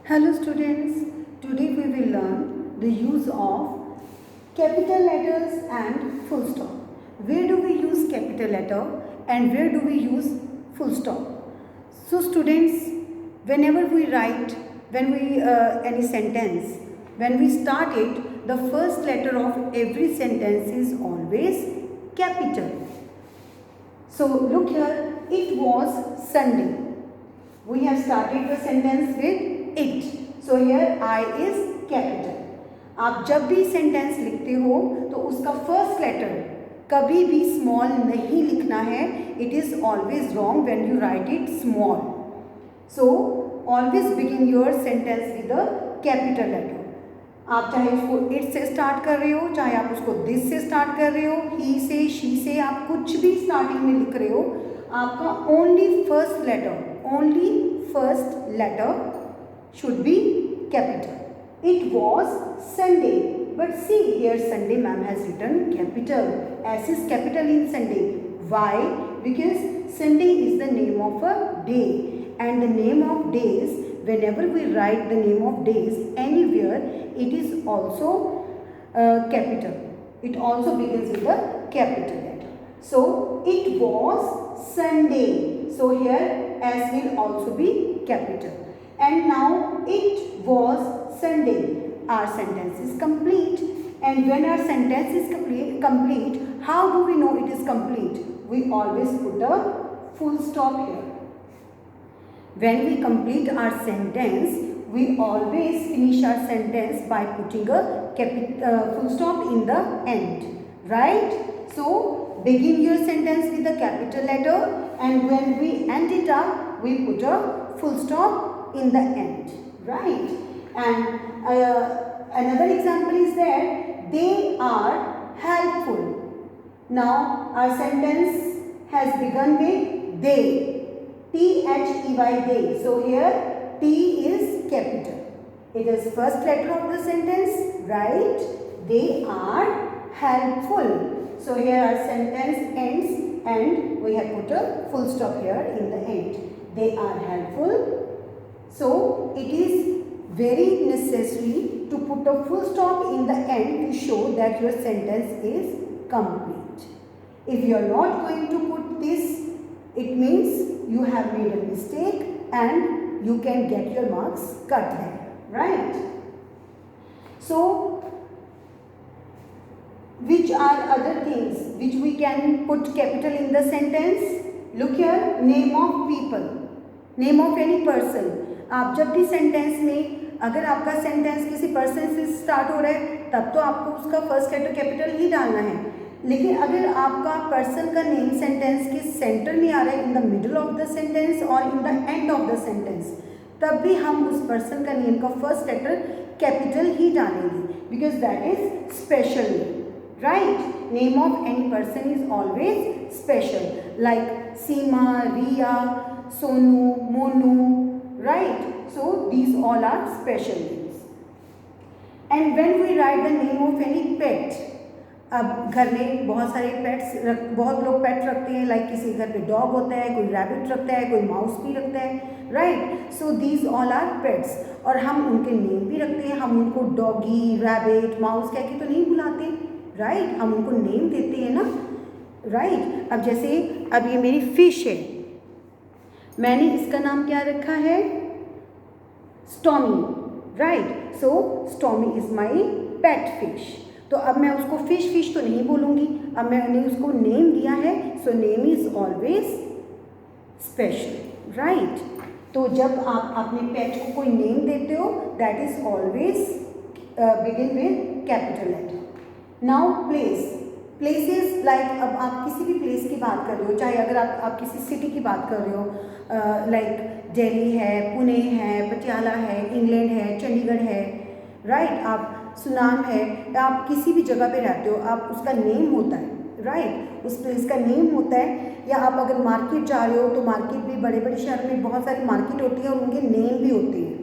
Hello students, today we will learn the use of capital letters and full stop. Where do we use capital letter and where do we use full stop? So students, whenever we write, any sentence, when we start it, the first letter of every sentence is always capital. So look here, it was Sunday. We have started the sentence with it. So here I is capital. आप जब भी sentence लिखते हो तो उसका first letter कभी भी small नहीं लिखना है. It is always wrong when you write it small. So always begin your sentence with a capital letter. आप चाहे उसको इट से स्टार्ट कर रहे हो, चाहे आप उसको दिस से स्टार्ट कर रहे हो, ही से, शी से, आप कुछ भी स्टार्टिंग में लिख रहे हो, आपका only first letter should be capital. It was Sunday, but see here Sunday ma'am has written capital. S is capital in Sunday. Why? Because Sunday is the name of a day, and the name of days, whenever we write the name of days anywhere, it is also capital. It also begins with a capital letter. So it was Sunday. So here S will also be capital. And now it was Sunday. Our sentence is complete. And when our sentence is complete, how do we know it is complete? We always put a full stop here. When we complete our sentence, we always finish our sentence by putting a full stop in the end. Right? So begin your sentence with a capital letter, and when we end it up, we put a full stop in the end, right? And another example is that they are helpful. Now our sentence has begun with they, T-H-E-Y, they. So here T is capital. It is first letter of the sentence, right? They are helpful. So here our sentence ends and we have put a full stop here in the end. They are helpful. So it is very necessary to put a full stop in the end to show that your sentence is complete. If you are not going to put this, it means you have made a mistake and you can get your marks cut there, right? So which are other things which we can put capital in the sentence? Look here, name of people, name of any person. आप जब भी sentence में, अगर आपका sentence किसी person से start हो रहा है तब तो आपको उसका फर्स्ट लेटर कैपिटल ही डालना है. लेकिन अगर आपका पर्सन का नेम सेंटेंस के सेंटर में आ रहा है, in the middle of the sentence और in the end of the sentence, तब भी हम उस पर्सन का नेम का फर्स्ट लेटर कैपिटल ही डालेंगे, because that is special, right? Name of any person is always special, like Seema, Riya, Sonu, Monu, right? So these all are special names. And when we write the name of any pet, अब घर में बहुत सारे बहुत लोग पेट रखते हैं, लाइक किसी घर पे डॉग होता है, कोई रैबिट रखता है, कोई माउस भी रखता है, right? So these all are pets, और हम उनके नेम भी रखते हैं. हम उनको डॉगी, रैबिट, माउस कह के तो नहीं बुलाते, राइट? हम उनको नेम देते हैं ना, राइट? अब जैसे अब ये मेरी फिश है, मैंने इसका नाम क्या रखा है? Stormy, right? So stormy is my pet fish. तो अब मैं उसको फिश तो नहीं बोलूँगी, अब मैंने उसको नेम दिया है, so name is always special, right? तो जब आप अपने पेट को कोई नेम देते हो, that is always begin with capital letter. Now places, like अब आप किसी भी प्लेस की बात कर रहे हो, चाहे अगर आप किसी सिटी की बात कर रहे हो, लाइक दिल्ली है, पुणे है, पटियाला है, इंग्लैंड है, चंडीगढ़ है, राइट? आप सुनाम है, आप किसी भी जगह पे रहते हो, आप उसका नेम होता है, राइट? उस प्लेस का नेम होता है. या आप अगर मार्केट जा रहे हो तो मार्केट भी, बड़े बड़े शहर में बहुत सारी मार्केट होती है और उनके नेम भी होते हैं.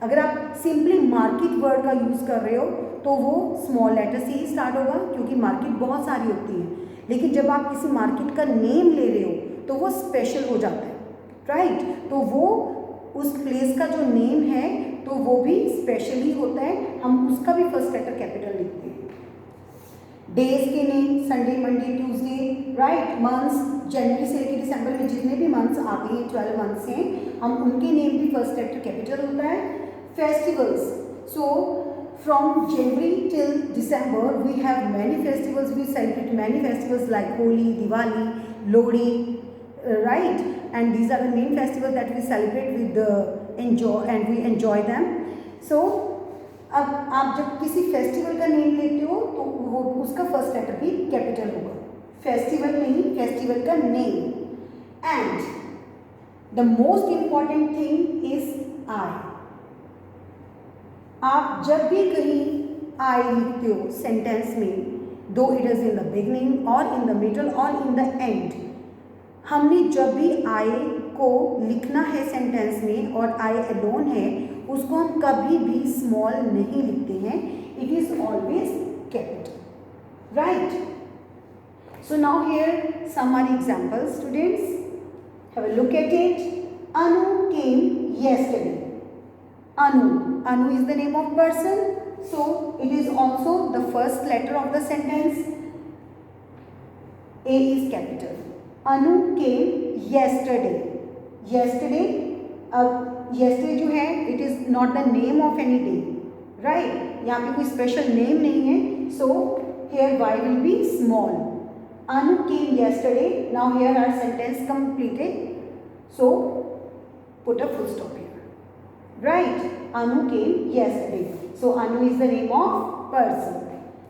अगर आप सिंपली मार्केट वर्ड का यूज़ कर रहे हो तो वो स्मॉल लेटर से ही स्टार्ट होगा, क्योंकि मार्केट बहुत सारी होती है. लेकिन जब आप किसी मार्केट का नेम ले रहे हो तो वो स्पेशल हो जाता है, राइट? तो वो उस प्लेस का जो नेम है तो वो भी स्पेशल ही होता है, हम उसका भी फर्स्ट लेटर कैपिटल लिखते हैं। डेज के name Sunday, Monday, Tuesday, right. Months जनवरी से लेकर दिसंबर में जितने भी मंथ्स आते हैं 12 मंथ्स हैं, हम उनके नेम भी फर्स्ट लेटर कैपिटल होता है। Festivals, so from January till December we have many festivals, we celebrate many festivals like Holi, Diwali, Lohri, right, and these are the main festivals that we celebrate with the enjoy and we enjoy them. So अब आप जब किसी festival का name लेते हो तो वो उसका फर्स्ट लेटर भी कैपिटल होगा, फेस्टिवल नहीं, फेस्टिवल का name. And the most important thing is I. आप जब भी कहीं आई लिखते हो सेंटेंस में, दो it is in the beginning और इन द मिडल और इन द एंड, हमने जब भी आई को लिखना है सेंटेंस में और आई अलोन है, उसको हम कभी भी स्मॉल नहीं लिखते हैं, it is always capital, right. So now here some are examples students, have a look at it. Anu came yesterday. Anu is the name of person, so it is also the first letter of the sentence. A is capital. Anu came yesterday. Yesterday, yesterday जो है it is not the name of any day, right? यहाँ पे कोई special name नहीं है, so here y will be small. Anu came yesterday. Now here our sentence completed, so put a full stop here, right? Anu came yesterday. So Anu is the name of person.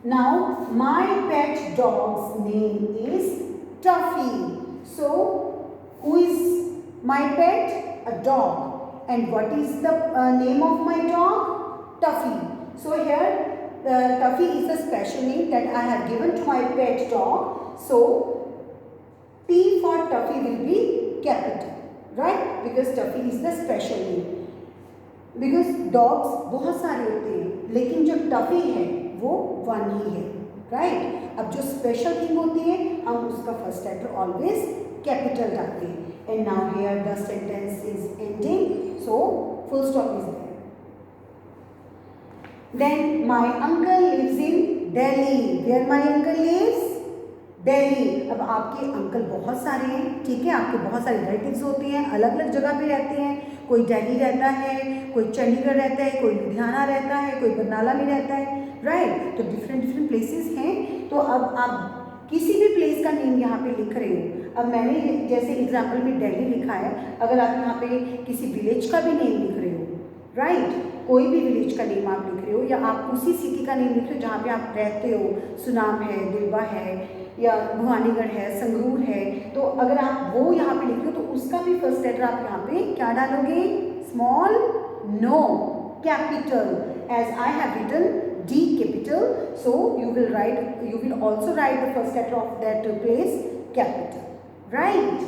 Now my pet dog's name is Tuffy. So who is my pet? A dog. And what is the name of my dog? Tuffy. So here Tuffy is a special name that I have given to my pet dog. So T for Tuffy will be capital, right? Because Tuffy is the special name. Because dogs बहुत सारे होते हैं, लेकिन जो Tuffy है वो one ही है, right. अब जो स्पेशल थिंग होती है हम उसका फर्स्ट लेटर ऑलवेज कैपिटल डालते हैं। And now here the sentence is ending, so full stop is there. Then my uncle lives in Delhi. Where my uncle lives? Delhi. अब आपके अंकल बहुत सारे हैं, ठीक है, आपके बहुत सारे रिलेटिव्स होते हैं, अलग अलग जगह पे रहते हैं, कोई दिल्ली रहता है, कोई चंडीगढ़ रहता है, कोई लुधियाना रहता है, कोई बरनाला में रहता है, राइट। तो डिफरेंट डिफरेंट प्लेसेस हैं। तो अब आप किसी भी प्लेस का नेम यहाँ पे लिख रहे हो, अब मैंने जैसे एग्जांपल में दिल्ली लिखा है, अगर आप यहाँ पे किसी विलेज का भी नेम लिख रहे हो, राइट, कोई भी विलेज का नेम आप लिख रहे हो, या आप उसी सिटी का नेम लिख रहे हो जहाँ पे आप रहते हो, सुनाम है, दिलवा है, या भवानीगढ़ है, संगरूर है, तो अगर आप वो यहाँ पे लिख रहे हो तो उसका भी फर्स्ट लेटर आप यहाँ पे क्या डालोगे? Small? No, capital. As I have written D capital, so you will also write the first letter of that place capital, right?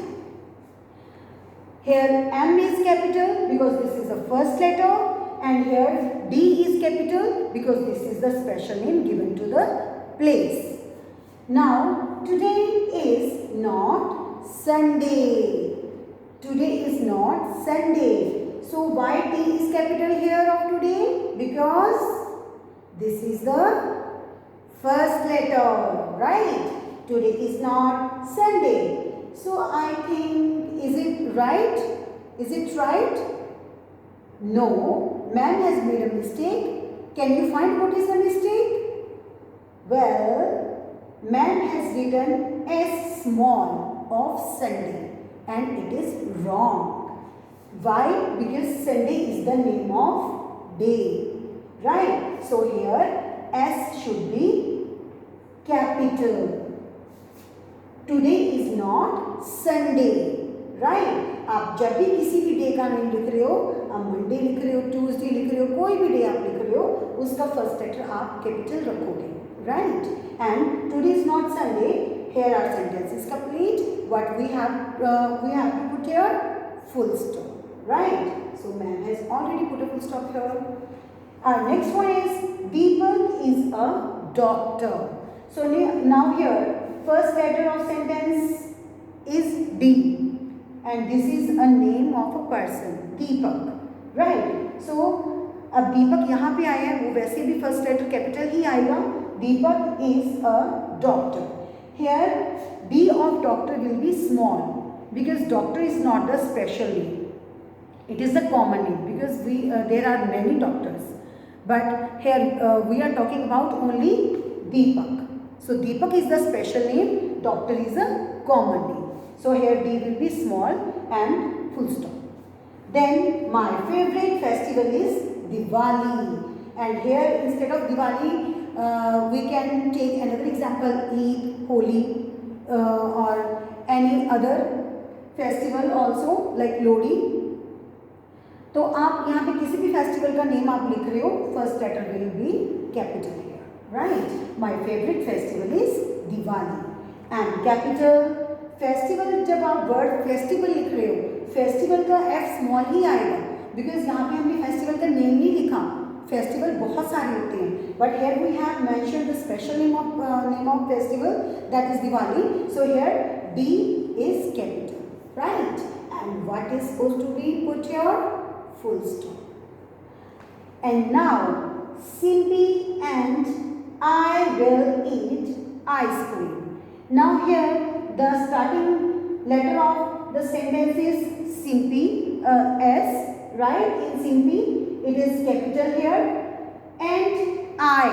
Here M is capital because this is the first letter, and here D is capital because this is the special name given to the place. Now today is not Sunday. Today is not Sunday. So why T is capital here of today? Because this is the first letter, right? Today is not Sunday. So I think, is it right? Is it right? No, man has made a mistake. Can you find what is the mistake? Well, man has written S small of Sunday and it is wrong. Why? Because Sunday is the name of day. Right, so here S should be capital. Today is not Sunday, right? आप जब भी किसी भी day का name लिख रहे हो, आप मंडे लिख रहे हो, ट्यूसडे लिख रहे हो, कोई भी डे आप लिख रहे हो, उसका फर्स्ट लेटर आप कैपिटल रखोगे, right? And today is not Sunday. Here our sentence is complete. What we have to put here? Full stop, right? So man has already put a full stop here. Our next one is Deepak is a doctor. So now here first letter of sentence is D, and this is a name of a person, Deepak, right? So अब दीपक यहाँ पे आया है, वो वैसे भी first letter capital ही आएगा. Deepak is a doctor. Here D of doctor will be small because doctor is not the special name. It is the common name because there are many doctors. But here we are talking about only Deepak. So Deepak is the special name, doctor is a common name. So here D will be small and full stop. Then my favorite festival is Diwali. And here instead of Diwali, we can take another example, Eid, Holi, or any other festival also like Lodi. तो आप यहाँ पे किसी भी festival का name आप लिख रहे हो, first letter will be capital here, right. My favourite festival is Diwali and capital. Festival, जब आप वर्ड फेस्टिवल लिख रहे हो, फेस्टिवल का एफ स्मॉल ही आएगा बिकॉज यहाँ पे हमने फेस्टिवल का नेम नहीं लिखा. फेस्टिवल बहुत सारे होते हैं, but here we have mentioned the special name of festival, that is Diwali. So here D is capital, right. And what is supposed to be put here? Full stop. And now Simpy and I will eat ice cream. Now here the starting letter of the sentence is Simpy, S, right? In Simpy it is capital here, and I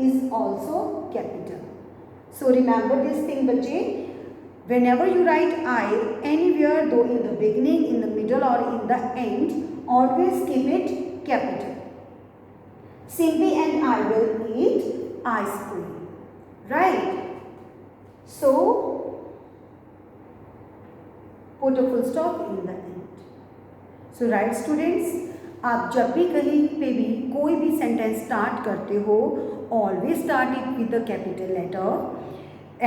is also capital. So remember this thing, bache. Whenever you write I anywhere, though in the beginning, in the middle or in the end, always keep it capital. Simpy and I will eat ice cream, right? So put a full stop in the end. So right students, आप जब भी कहीं पे भी कोई भी sentence start करते हो, always start it with the capital letter.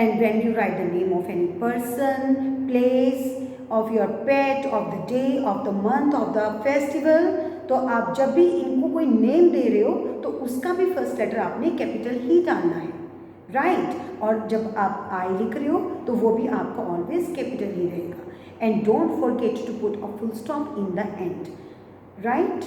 And when you write the name of any person, place, of your pet, of the day, of the month, of the festival, तो आप जब भी इनको कोई name दे रहे हो तो उसका भी फर्स्ट लेटर आपने कैपिटल ही डालना है, राइट. और जब आप आई लिख रहे हो तो वो भी आपका ऑलवेज कैपिटल ही रहेगा. And don't forget to put a full stop in the end, right.